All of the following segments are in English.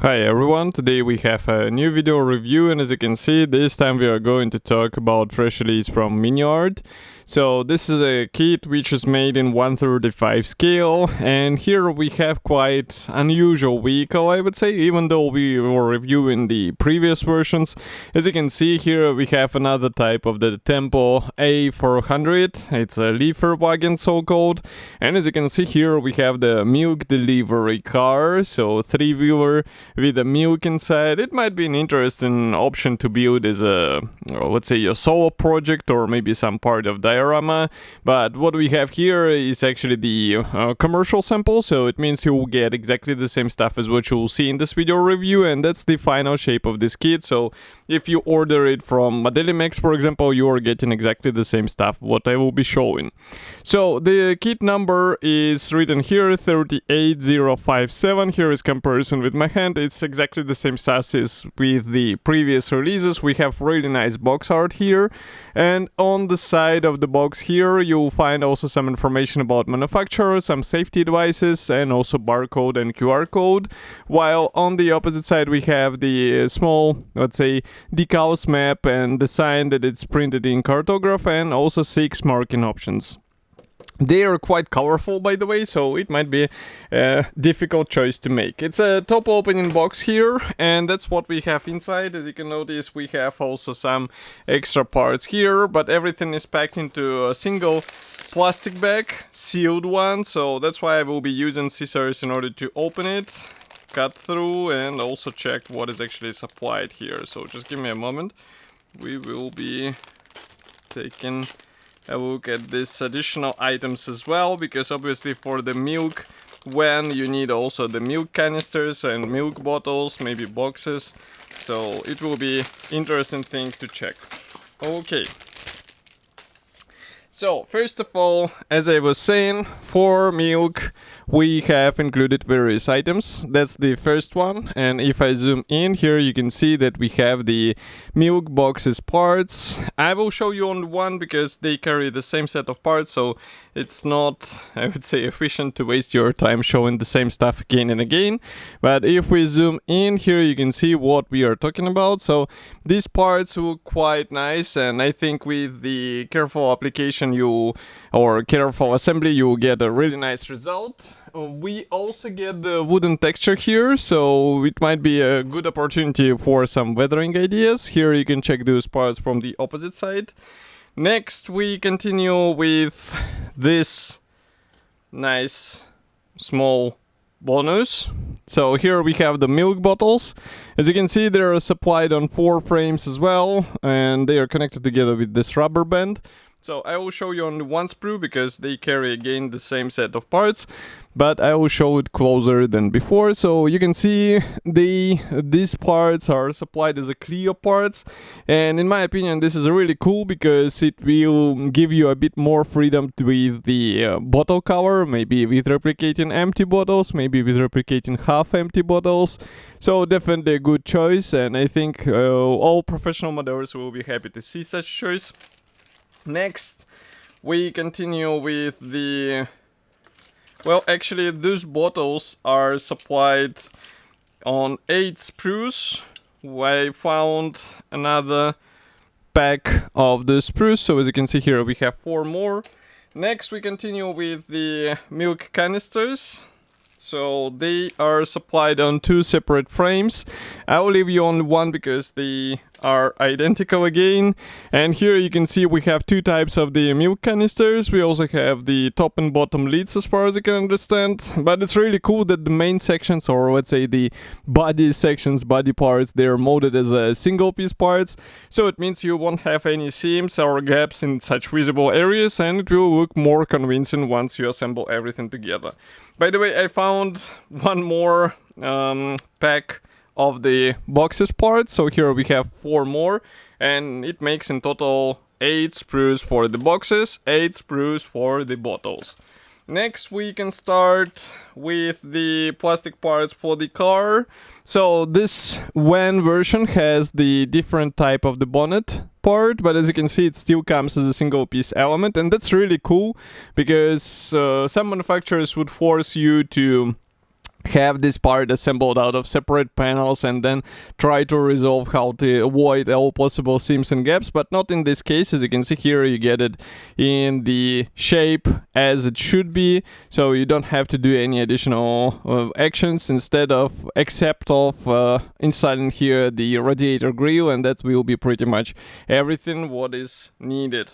Hi everyone, today we have a new video review, and as you can see, this time we are going to talk about fresh release from Miniart. So this is a kit which is made in 1/35 scale, and here we have quite unusual vehicle, I would say, even though we were reviewing the previous versions. As you can see here, we have another type of the Tempo A400. It's a Lieferwagen so-called, and as you can see here, we have the milk delivery car, so three-wheeler with a milk inside. It might be an interesting option to build as a, let's say, a solo project or maybe some part of diorama. But what we have here is actually the commercial sample, so it means you will get exactly the same stuff as what you will see in this video review, and that's the final shape of this kit. So if you order it from Modelimex, for example, you are getting exactly the same stuff what I will be showing. So the kit number is written here, 38057. Here is comparison with my hand. It's exactly the same size as with the previous releases. We have really nice box art here, and on the side of the box here you'll find also some information about manufacturer, some safety devices, and also barcode and QR code, while on the opposite side we have the small, let's say, decals map and the sign that it's printed in cartograph, and also 6 marking options. They are quite colorful, by the way, so it might be a difficult choice to make. It's a top opening box here, and that's what we have inside. As you can notice, we have also some extra parts here, but everything is packed into a single plastic bag, sealed one, so that's why I will be using scissors in order to open it, cut through, and also check what is actually supplied here. So just give me a moment. We will be taking a look at these additional items as well, because obviously for the milk, when you need also the milk canisters and milk bottles, maybe boxes, so it will be interesting thing to check. Okay, so first of all, as I was saying, for milk we have included various items. That's the first one, and if I zoom in here you can see that we have the milk boxes parts. I will show you on one because they carry the same set of parts, so it's not, I would say, efficient to waste your time showing the same stuff again and again. But if we zoom in here you can see what we are talking about. So these parts look quite nice, and I think with the careful application or careful assembly you will get a really nice result. We also get the wooden texture here, so it might be a good opportunity for some weathering ideas. Here you can check those parts from the opposite side. Next we continue with this nice small bonus. So here we have the milk bottles. As you can see, they are supplied on 4 frames as well, and they are connected together with this rubber band. So I will show you on one sprue because they carry again the same set of parts, but I will show it closer than before. So you can see these parts are supplied as a clear parts, and in my opinion this is really cool because it will give you a bit more freedom with the bottle cover, maybe with replicating empty bottles, maybe with replicating half empty bottles. So definitely a good choice, and I think all professional modelers will be happy to see such choice. Next, we continue with the, well, actually those bottles are supplied on 8 sprues. I found another pack of the sprues, so as you can see here we have 4 more. Next we continue with the milk canisters. So they are supplied on 2 separate frames. I will leave you on one because they are identical again. And here you can see we have 2 types of the milk canisters. We also have the top and bottom lids, as far as I can understand. But it's really cool that the main sections, or let's say the body sections, body parts, they're molded as a single piece parts. So it means you won't have any seams or gaps in such visible areas, and it will look more convincing once you assemble everything together. By the way, I found one more pack of the boxes parts, so here we have 4 more, and it makes in total 8 sprues for the boxes, 8 sprues for the bottles. Next we can start with the plastic parts for the car. So this van version has the different type of the bonnet part, but as you can see it still comes as a single piece element, and that's really cool because some manufacturers would force you to have this part assembled out of separate panels and then try to resolve how to avoid all possible seams and gaps, but not in this case. As you can see here, you get it in the shape as it should be, so you don't have to do any additional actions except of installing here the radiator grill, and that will be pretty much everything what is needed.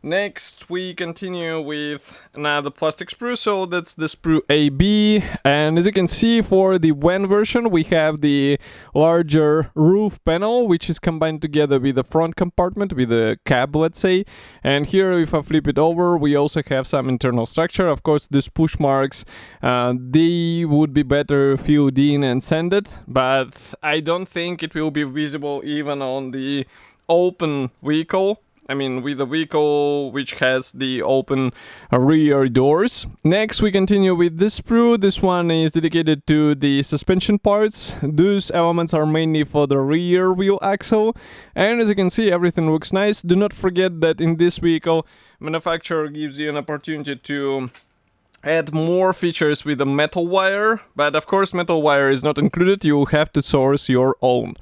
Next, we continue with another plastic sprue, so that's the sprue AB, and as you can see, for the WAN version, we have the larger roof panel, which is combined together with the front compartment, with the cab, let's say, and here, if I flip it over, we also have some internal structure. Of course, these push marks, they would be better filled in and sanded, but I don't think it will be visible even on the open vehicle. I mean, with a vehicle which has the open rear doors. Next, we continue with this sprue. This one is dedicated to the suspension parts. Those elements are mainly for the rear wheel axle. And as you can see, everything looks nice. Do not forget that in this vehicle, manufacturer gives you an opportunity to add more features with a metal wire, but of course metal wire is not included, you have to source your own.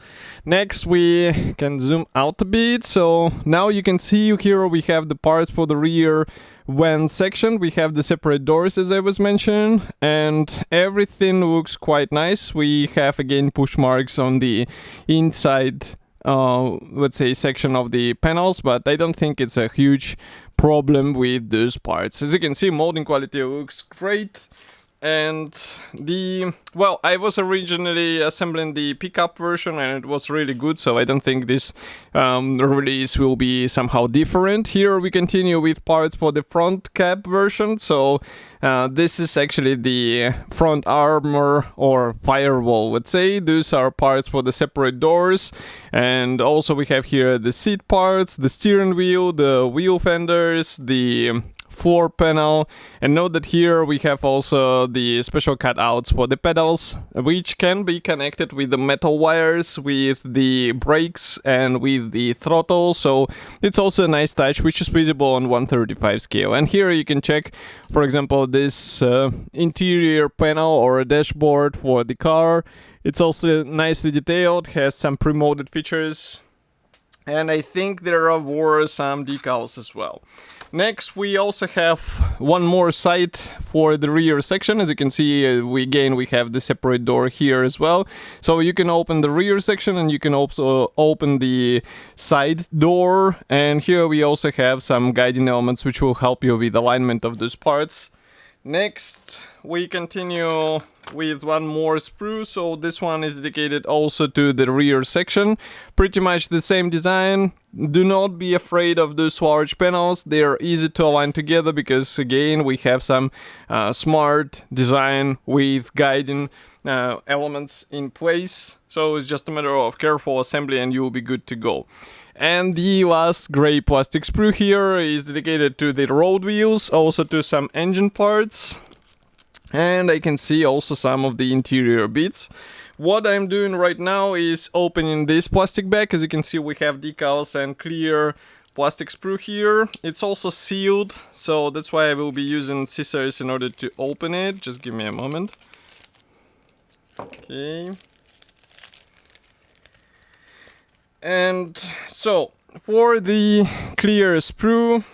Next, we can zoom out a bit, so now you can see here we have the parts for the rear WAN section. We have the separate doors, as I was mentioning, and everything looks quite nice. We have again push marks on the inside let's say section of the panels, but I don't think it's a huge problem with those parts. As you can see, molding quality looks great, and I was originally assembling the pickup version and it was really good, so I don't think this release will be somehow different. Here we continue with parts for the front cab version, so this is actually the front armor or firewall, let's say. Those are parts for the separate doors, and also we have here the seat parts, the steering wheel, the wheel fenders, the floor panel, and note that here we have also the special cutouts for the pedals, which can be connected with the metal wires, with the brakes and with the throttle, so it's also a nice touch which is visible on 1/35 scale. And here you can check, for example, this interior panel or a dashboard for the car. It's also nicely detailed, has some pre-molded features, and I think there were some decals as well. Next, we also have one more side for the rear section. As you can see, we have the separate door here as well. So you can open the rear section and you can also open the side door. And here we also have some guiding elements which will help you with alignment of those parts. Next, we continue with one more sprue, so this one is dedicated also to the rear section. Pretty much the same design. Do not be afraid of those large panels, they are easy to align together because again we have some smart design with guiding elements in place, so it's just a matter of careful assembly and you'll be good to go. And the last gray plastic sprue here is dedicated to the road wheels, also to some engine parts, and I can see also some of the interior bits. What I'm doing right now is opening this plastic bag. As you can see, we have decals and clear plastic sprue here. It's also sealed, so that's why I will be using scissors in order to open it. Just give me a moment. Okay. And so, for the clear sprue,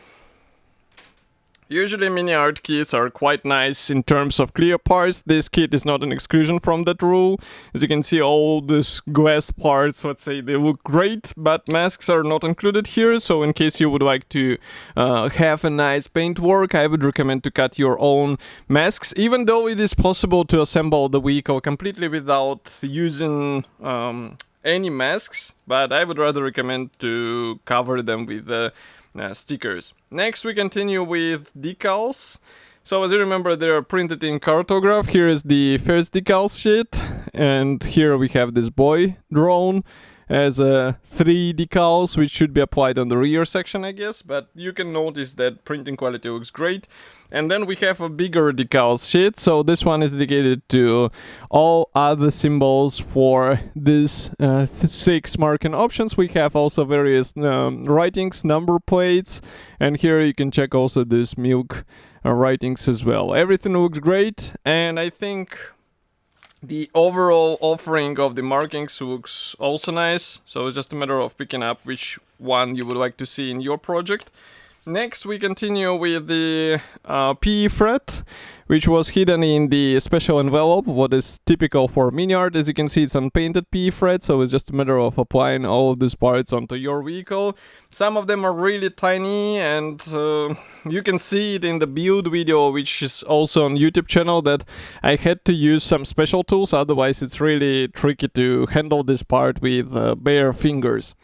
usually Miniart kits are quite nice in terms of clear parts. This kit is not an exclusion from that rule. As you can see, all these glass parts, let's say, they look great, but masks are not included here. So in case you would like to have a nice paintwork, I would recommend to cut your own masks, even though it is possible to assemble the vehicle completely without using any masks, but I would rather recommend to cover them with stickers. Next, we continue with decals. So as you remember, they are printed in cartograph. Here is the first decal sheet, and here we have this boy drawn as 3 decals, which should be applied on the rear section, I guess, but you can notice that printing quality looks great. And then we have a bigger decal sheet, so this one is dedicated to all other symbols for these 6 marking options. We have also various writings, number plates, and here you can check also these milk writings as well. Everything looks great, and I think The overall offering of the markings looks also nice, so it's just a matter of picking up which one you would like to see in your project. Next, we continue with the PE thread, which was hidden in the special envelope, what is typical for Miniart. As you can see, it's unpainted PE thread, so it's just a matter of applying all of these parts onto your vehicle. Some of them are really tiny, and you can see it in the build video, which is also on YouTube channel, that I had to use some special tools, otherwise it's really tricky to handle this part with bare fingers.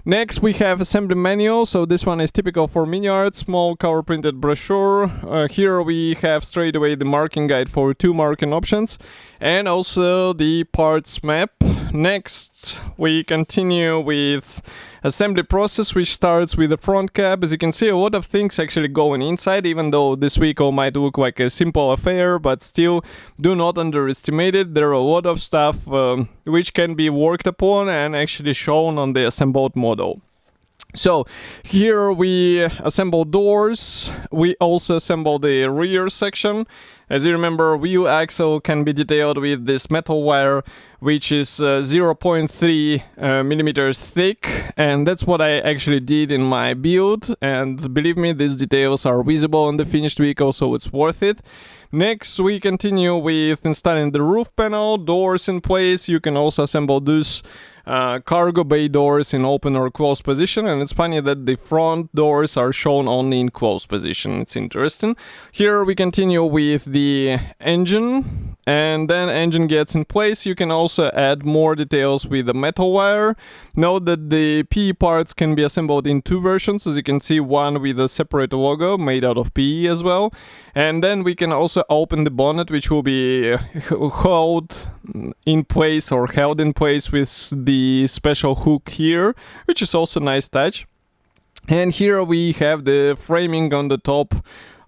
Next, we have assembly manual, so this one is typical for Miniart, small color printed brochure. Here we have straight away the marking guide for 2 marking options and also the parts map. Next, we continue with assembly process, which starts with the front cap. As you can see, a lot of things actually going inside, even though this vehicle might look like a simple affair, but still do not underestimate it. There are a lot of stuff which can be worked upon and actually shown on the assembled model. So here we assemble doors, we also assemble the rear section. As you remember, wheel axle can be detailed with this metal wire, which is 0.3 millimeters thick, and that's what I actually did in my build, and believe me, these details are visible in the finished vehicle, so it's worth it. Next, we continue with installing the roof panel, doors in place. You can also assemble those cargo bay doors in open or closed position, and it's funny that the front doors are shown only in closed position. It's interesting. Here we continue with the engine, and then engine gets in place. You can also add more details with the metal wire. Note that the PE parts can be assembled in 2 versions, as you can see, one with a separate logo made out of PE as well. And then we can also open the bonnet, which will be held in place with the special hook here, which is also a nice touch. And here we have the framing on the top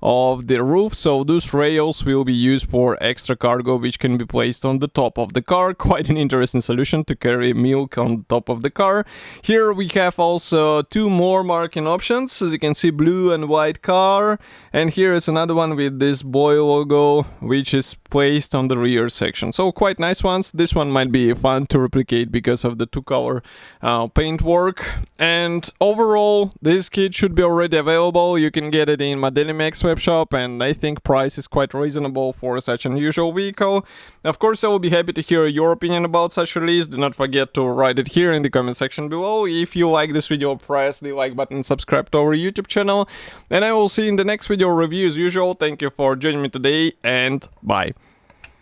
of the roof, so those rails will be used for extra cargo which can be placed on the top of the car. Quite an interesting solution to carry milk on top of the car. Here we have also 2 more marking options, as you can see, blue and white car, and here is another one with this boy logo which is placed on the rear section. So quite nice ones. This one might be fun to replicate because of the 2-color paint work. And overall, this kit should be already available. You can get it in Modelimex webshop, and I think price is quite reasonable for such an unusual vehicle. Of course, I will be happy to hear your opinion about such release. Do not forget to write it here in the comment section below. If you like this video, press the like button and subscribe to our YouTube channel. And I will see you in the next video review as usual. Thank you for joining me today, and bye.